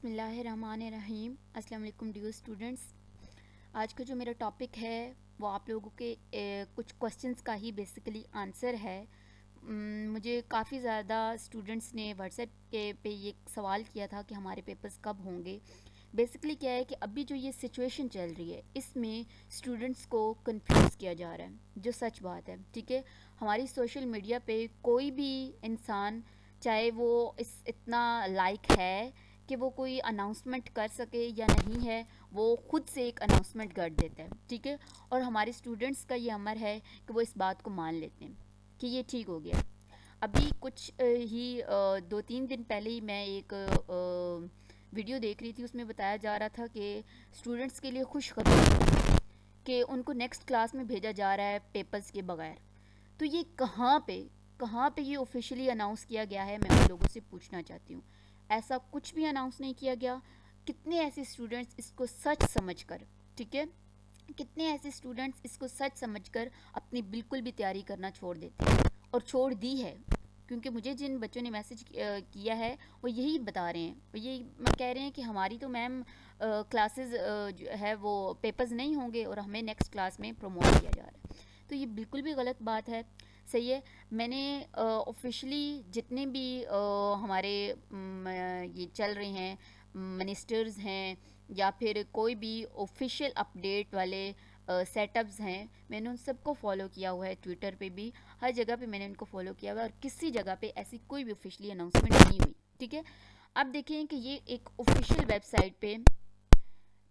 اللہ الرحمن الرحیم۔ السلام علیکم ڈیئر اسٹوڈنٹس۔ آج کا جو میرا ٹاپک ہے وہ آپ لوگوں کے کچھ کوسچنس کا ہی بیسیکلی آنسر ہے۔ مجھے کافی زیادہ اسٹوڈنٹس نے واٹس ایپ پہ یہ سوال کیا تھا کہ ہمارے پیپرز کب ہوں گے۔ بیسیکلی کیا ہے کہ ابھی جو یہ سچویشن چل رہی ہے اس میں اسٹوڈنٹس کو کنفیوز کیا جا رہا ہے، جو سچ بات ہے، ٹھیک ہے۔ ہماری سوشل میڈیا پہ کوئی بھی انسان چاہے وہ اتنا لائک ہے کہ وہ کوئی اناؤنسمنٹ کر سکے یا نہیں ہے، وہ خود سے ایک اناؤنسمنٹ کر دیتا ہے، ٹھیک ہے۔ اور ہمارے اسٹوڈنٹس کا یہ امر ہے کہ وہ اس بات کو مان لیتے ہیں کہ یہ ٹھیک ہو گیا۔ ابھی کچھ ہی 2-3 دن پہلے ہی میں ایک ویڈیو دیکھ رہی تھی، اس میں بتایا جا رہا تھا کہ اسٹوڈنٹس کے لیے خوش خبری کہ ان کو نیکسٹ کلاس میں بھیجا جا رہا ہے پیپرز کے بغیر۔ تو یہ کہاں پہ یہ آفیشیلی اناؤنس کیا گیا ہے، میں ان لوگوں سے پوچھنا چاہتی ہوں۔ ایسا کچھ بھی اناؤنس نہیں کیا گیا۔ کتنے ایسے اسٹوڈنٹس اس کو سچ سمجھ کر، ٹھیک ہے، کتنے ایسے اسٹوڈنٹس اس کو سچ سمجھ کر اپنی بالکل بھی تیاری کرنا چھوڑ دیتے ہیں اور چھوڑ دی ہے، کیونکہ مجھے جن بچوں نے میسج کیا ہے وہ یہی بتا رہے ہیں، وہ یہی کہہ رہے ہیں کہ ہماری تو میم کلاسز جو ہے وہ پیپرز نہیں ہوں گے اور ہمیں نیکسٹ کلاس میں پروموٹ کیا جا رہا ہے۔ تو یہ بالکل بھی غلط بات ہے، صحیح ہے۔ میں نے آفیشلی جتنے بھی ہمارے یہ چل رہے ہیں منسٹرز ہیں یا پھر کوئی بھی آفیشیل اپڈیٹ والے سیٹ اپس ہیں، میں نے ان سب کو فالو کیا ہوا ہے، ٹویٹر پہ بھی ہر جگہ پہ میں نے ان کو فالو کیا ہوا ہے، اور کسی جگہ پہ ایسی کوئی بھی آفیشلی اناؤنسمنٹ نہیں ہوئی، ٹھیک ہے۔ اب دیکھیں کہ یہ ایک آفیشیل ویب سائٹ پہ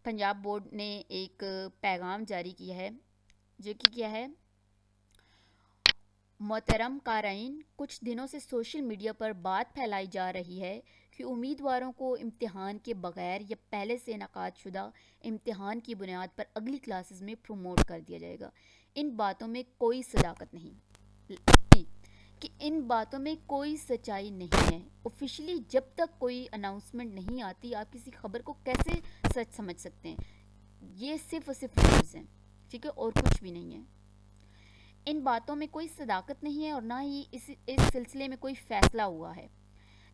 پنجاب بورڈ نے ایک پیغام جاری کیا ہے، جو کہ کیا ہے: محترم قارئین، کچھ دنوں سے سوشل میڈیا پر بات پھیلائی جا رہی ہے کہ امیدواروں کو امتحان کے بغیر یا پہلے سے انعقاد شدہ امتحان کی بنیاد پر اگلی کلاسز میں پروموٹ کر دیا جائے گا۔ ان باتوں میں کوئی صداقت نہیں کہ ان باتوں میں کوئی سچائی نہیں ہے۔ آفیشلی جب تک کوئی اناؤنسمنٹ نہیں آتی، آپ کسی خبر کو کیسے سچ سمجھ سکتے ہیں؟ یہ صرف اور صرف نیوز ہے، ٹھیک ہے، اور کچھ بھی نہیں ہے۔ ان باتوں میں کوئی صداقت نہیں ہے اور نہ ہی اس سلسلے میں کوئی فیصلہ ہوا ہے۔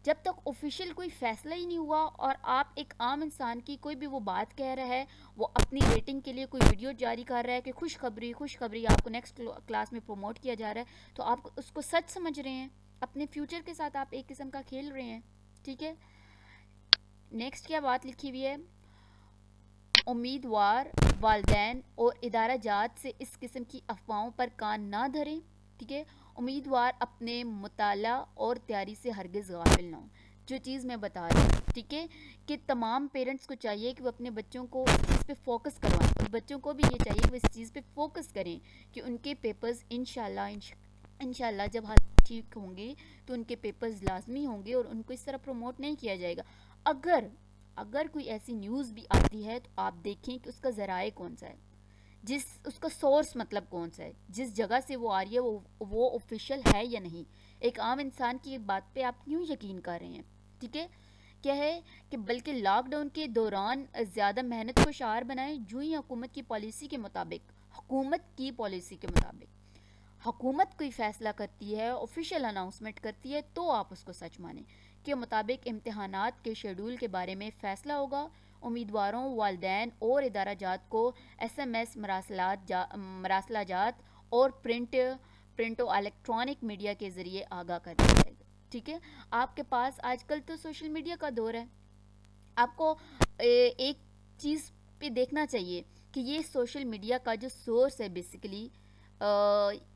جب تک آفیشیل کوئی فیصلہ ہی نہیں ہوا اور آپ ایک عام انسان کی کوئی بھی وہ بات کہہ رہا ہے، وہ اپنی ریٹنگ کے لیے کوئی ویڈیو جاری کر رہا ہے کہ خوش خبری آپ کو نیکسٹ کلاس میں پروموٹ کیا جا رہا ہے، تو آپ اس کو سچ سمجھ رہے ہیں، اپنے فیوچر کے ساتھ آپ ایک قسم کا کھیل رہے ہیں، ٹھیک ہے۔ نیکسٹ کیا بات لکھی ہوئی ہے: امیدوار، والدین اور ادارہ جات سے اس قسم کی افواہوں پر کان نہ دھریں، ٹھیک ہے۔ امیدوار اپنے مطالعہ اور تیاری سے ہرگز غافل نہ ہوں۔ جو چیز میں بتا رہی ہوں، ٹھیک ہے، کہ تمام پیرنٹس کو چاہیے کہ وہ اپنے بچوں کو اس چیز پہ فوکس کروائیں، اور بچوں کو بھی یہ چاہیے کہ وہ اس چیز پہ فوکس کریں کہ ان کے پیپرز انشاءاللہ جب حالات ٹھیک ہوں گے تو ان کے پیپرز لازمی ہوں گے اور ان کو اس طرح پروموٹ نہیں کیا جائے گا۔ اگر کوئی ایسی نیوز بھی آتی ہے تو آپ دیکھیں کہ اس کا ذرائع کون سا ہے، اس کا سورس مطلب کون سا ہے، جس جگہ سے وہ آ رہی ہے وہ آفیشیل ہے یا نہیں۔ ایک عام انسان کی ایک بات پہ آپ کیوں یقین کر رہے ہیں، ٹھیک ہے۔ کیا ہے کہ بلکہ لاک ڈاؤن کے دوران زیادہ محنت کو شعار بنائیں، جو ہی حکومت کی پالیسی کے مطابق حکومت کوئی فیصلہ کرتی ہے، آفیشیل اناؤنسمنٹ کرتی ہے، تو آپ اس کو سچ مانیں کے مطابق امتحانات کے شیڈول کے بارے میں فیصلہ ہوگا۔ امیدواروں، والدین اور ادارہ جات کو SMS، مراسلہ جات اور پرنٹ و الیکٹرانک میڈیا کے ذریعے آگاہ کر دیا جائے گا، ٹھیک ہے۔ آپ کے پاس آج کل تو سوشل میڈیا کا دور ہے، آپ کو ایک چیز پہ دیکھنا چاہیے کہ یہ سوشل میڈیا کا جو سورس ہے بیسیکلی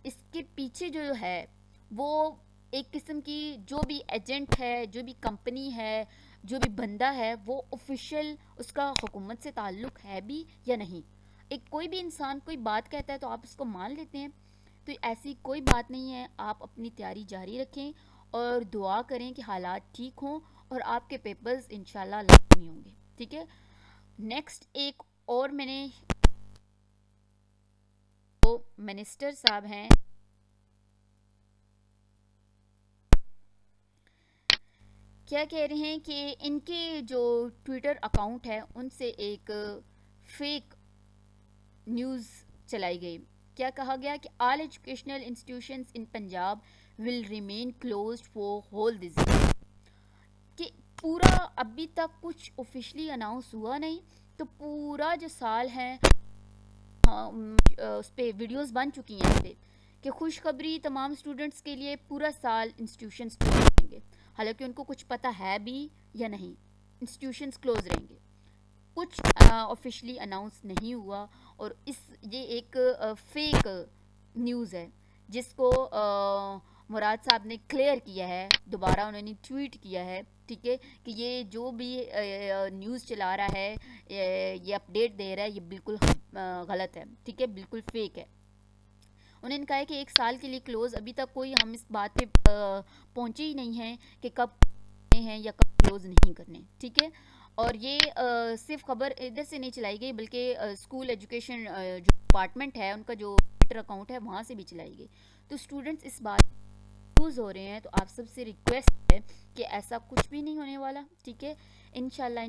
اس کے پیچھے جو ہے وہ ایک قسم کی جو بھی ایجنٹ ہے، جو بھی کمپنی ہے، جو بھی بندہ ہے، وہ آفیشیل اس کا حکومت سے تعلق ہے بھی یا نہیں۔ کوئی بھی انسان کوئی بات کہتا ہے تو آپ اس کو مان لیتے ہیں، تو ایسی کوئی بات نہیں ہے۔ آپ اپنی تیاری جاری رکھیں اور دعا کریں کہ حالات ٹھیک ہوں اور آپ کے پیپرز انشاءاللہ لازمی ہوں گے، ٹھیک ہے۔ نیکسٹ ایک اور میں نے منسٹر صاحب ہیں، کیا کہہ رہے ہیں کہ ان کے جو ٹویٹر اکاؤنٹ ہے ان سے ایک فیک نیوز چلائی گئی۔ کیا کہا گیا کہ all educational institutions in Punjab will remain closed for whole this year, کہ پورا ابھی تک کچھ آفیشلی اناؤنس ہوا نہیں، تو پورا جو سال ہے اس پہ ویڈیوز بن چکی ہیں اس پہ کہ خوشخبری تمام اسٹوڈنٹس کے لیے پورا سال انسٹیٹیوشنس کلوز رہیں گے، حالانکہ ان کو کچھ پتہ ہے بھی یا نہیں، انسٹیٹیوشنس کلوز رہیں گے، کچھ آفیشلی اناؤنس نہیں ہوا۔ اور یہ ایک فیک نیوز ہے جس کو مراد صاحب نے کلیئر کیا ہے، دوبارہ انہوں نے ٹویٹ کیا ہے، ٹھیک ہے، کہ یہ جو بھی نیوز چلا رہا ہے، یہ اپڈیٹ دے رہا ہے، یہ بالکل غلط ہے، ٹھیک ہے، بالکل فیک ہے۔ انہوں نے کہا ہے کہ ایک سال کے لیے کلوز، ابھی تک کوئی ہم اس بات پہ پہنچے ہی نہیں ہیں کہ کب کرنے ہیں یا کب کلوز نہیں کرنے، ٹھیک ہے۔ اور یہ صرف خبر ادھر سے نہیں چلائی گئی، بلکہ اسکول ایجوکیشن جو ڈپارٹمنٹ ہے ان کا جو ٹویٹر اکاؤنٹ ہے وہاں سے بھی چلائی گئی، تو اسٹوڈنٹس اس بات کنفیوز ہو رہے ہیں۔ تو آپ سب سے ریکویسٹ ہے کہ ایسا کچھ بھی نہیں ہونے والا، ٹھیک ہے، انشاءاللہ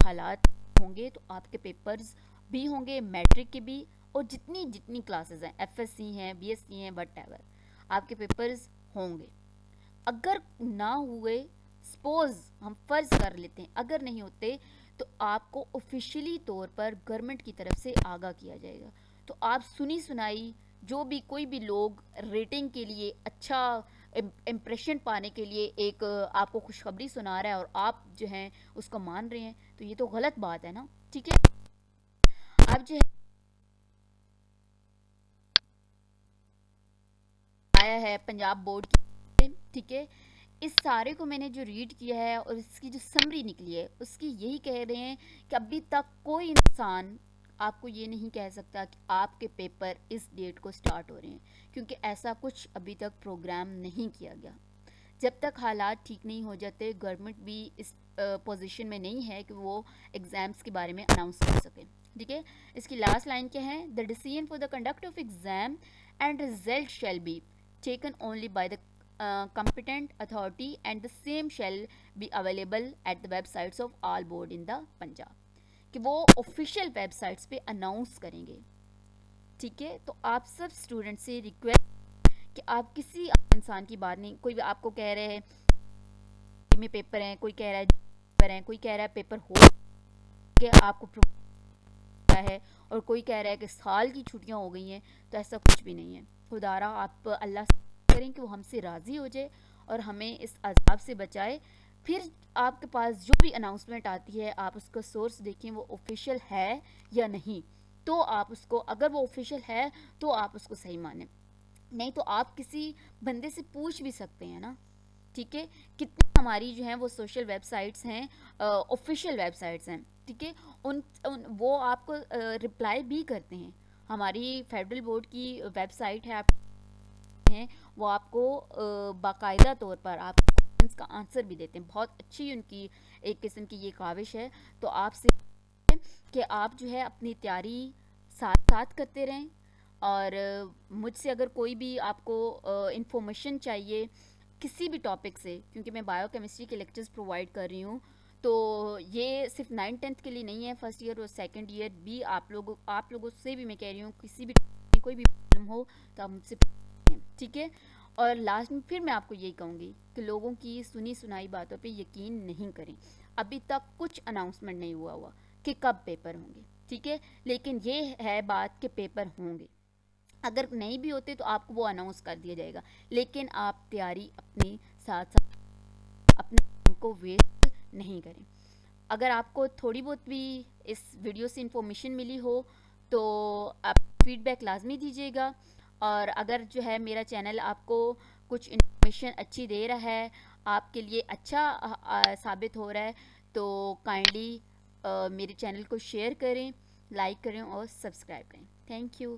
حالات ہوں گے تو آپ کے پیپرز بھی ہوں گے، میٹرک کے بھی، اور جتنی کلاسز ہیں، ایف ایس سی ہیں، بی ایس سی ہیں، وٹ ایور، آپ کے پیپرز ہوں گے۔ اگر نہ ہوئے، سپوز ہم فرض کر لیتے ہیں اگر نہیں ہوتے، تو آپ کو آفیشیلی طور پر گورنمنٹ کی طرف سے آگاہ کیا جائے گا، تو آپ سنی سنائی جو بھی کوئی بھی لوگ ریٹنگ کے لیے اچھا امپریشن پانے کے لیے ایک آپ کو خوشخبری سنا رہا ہے اور آپ جو ہیں اس کو مان رہے ہیں، تو یہ تو غلط بات ہے نا، ٹھیک ہے۔ آپ جو ہے آیا ہے پنجاب بورڈ کی، ٹھیک ہے، اس سارے کو میں نے جو ریڈ کیا ہے اور اس کی جو سمری نکلی ہے اس کی یہی کہہ رہے ہیں کہ ابھی تک کوئی انسان آپ کو یہ نہیں کہہ سکتا کہ آپ کے پیپر اس ڈیٹ کو سٹارٹ ہو رہے ہیں، کیونکہ ایسا کچھ ابھی تک پروگرام نہیں کیا گیا۔ جب تک حالات ٹھیک نہیں ہو جاتے، گورنمنٹ بھی اس پوزیشن میں نہیں ہے کہ وہ ایگزامس کے بارے میں اناؤنس کر سکے، ٹھیک ہے۔ اس کی لاسٹ لائن کیا ہے؟ The decision for the conduct of exam and result shall be taken only by the competent authority and the same shall be available at the websites of all board in the Punjab، کہ وہ official websites پہ announce کریں گے، ٹھیک ہے۔ تو آپ سب student سے ریکویسٹ کہ آپ کسی انسان کی بات نہیں، کوئی بھی آپ کو کہہ رہے ہیں میں پیپر ہیں، کوئی کہہ رہا ہے پیپر ہیں، کوئی کہہ رہا ہے پیپر ہو کہ آپ کو ہے، اور کوئی کہہ رہا ہے کہ سال کی چھٹیاں ہو گئی ہیں، تو ایسا کچھ بھی نہیں ہے۔ خدارا آپ اللہ سے کریں کہ وہ ہم سے راضی ہو جائے اور ہمیں اس عذاب سے بچائے۔ پھر آپ کے پاس جو بھی اناؤنسمنٹ آتی ہے آپ اس کا سورس دیکھیں وہ آفیشیل ہے یا نہیں، تو آپ اس کو، اگر وہ آفیشیل ہے تو آپ اس کو صحیح مانیں، نہیں تو آپ کسی بندے سے پوچھ بھی سکتے ہیں نا، ٹھیک ہے۔ کتنی ہماری جو ہیں وہ سوشل ویب سائٹس ہیں، آفیشیل ویب سائٹس ہیں، ٹھیک ہے، وہ آپ کو رپلائی بھی کرتے ہیں۔ ہماری فیڈرل بورڈ کی ویب سائٹ ہے، آپ ہیں وہ آپ کو باقاعدہ طور پر آپ کوشچنس کا آنسر بھی دیتے ہیں، بہت اچھی ان کی ایک قسم کی یہ کاوش ہے۔ تو آپ سے کہ آپ جو ہے اپنی تیاری ساتھ ساتھ کرتے رہیں، اور مجھ سے اگر کوئی بھی آپ کو انفارمیشن چاہیے کسی بھی ٹاپک سے، کیونکہ میں بایو کیمسٹری کے لیکچرز پرووائڈ کر رہی ہوں، تو یہ صرف 9th 10th کے لیے نہیں ہے، فرسٹ ایئر اور سیکنڈ ایئر بھی آپ لوگوں سے بھی میں کہہ رہی ہوں، کسی بھی کوئی بھی پرابلم ہو تو آپ مجھ سے پوچھیں، ٹھیک ہے۔ اور لاسٹ میں پھر میں آپ کو یہی کہوں گی کہ لوگوں کی سنی سنائی باتوں پہ یقین نہیں کریں، ابھی تک کچھ اناؤنسمنٹ نہیں ہوا کہ کب پیپر ہوں گے، ٹھیک ہے، لیکن یہ ہے بات کہ پیپر ہوں گے، اگر نہیں بھی ہوتے تو آپ کو وہ اناؤنس کر دیا جائے گا، لیکن آپ تیاری اپنے ساتھ ساتھ اپنے ٹائم کو ویسٹ نہیں کریں۔ اگر آپ کو تھوڑی بہت بھی اس ویڈیو سے انفارمیشن ملی ہو تو آپ فیڈ بیک لازمی دیجیے گا، اور اگر جو ہے میرا چینل آپ کو کچھ انفارمیشن اچھی دے رہا ہے، آپ کے لیے اچھا ثابت ہو رہا ہے، تو کائنڈلی میرے چینل کو شیئر کریں، لائک کریں اور سبسکرائب کریں۔ Thank you.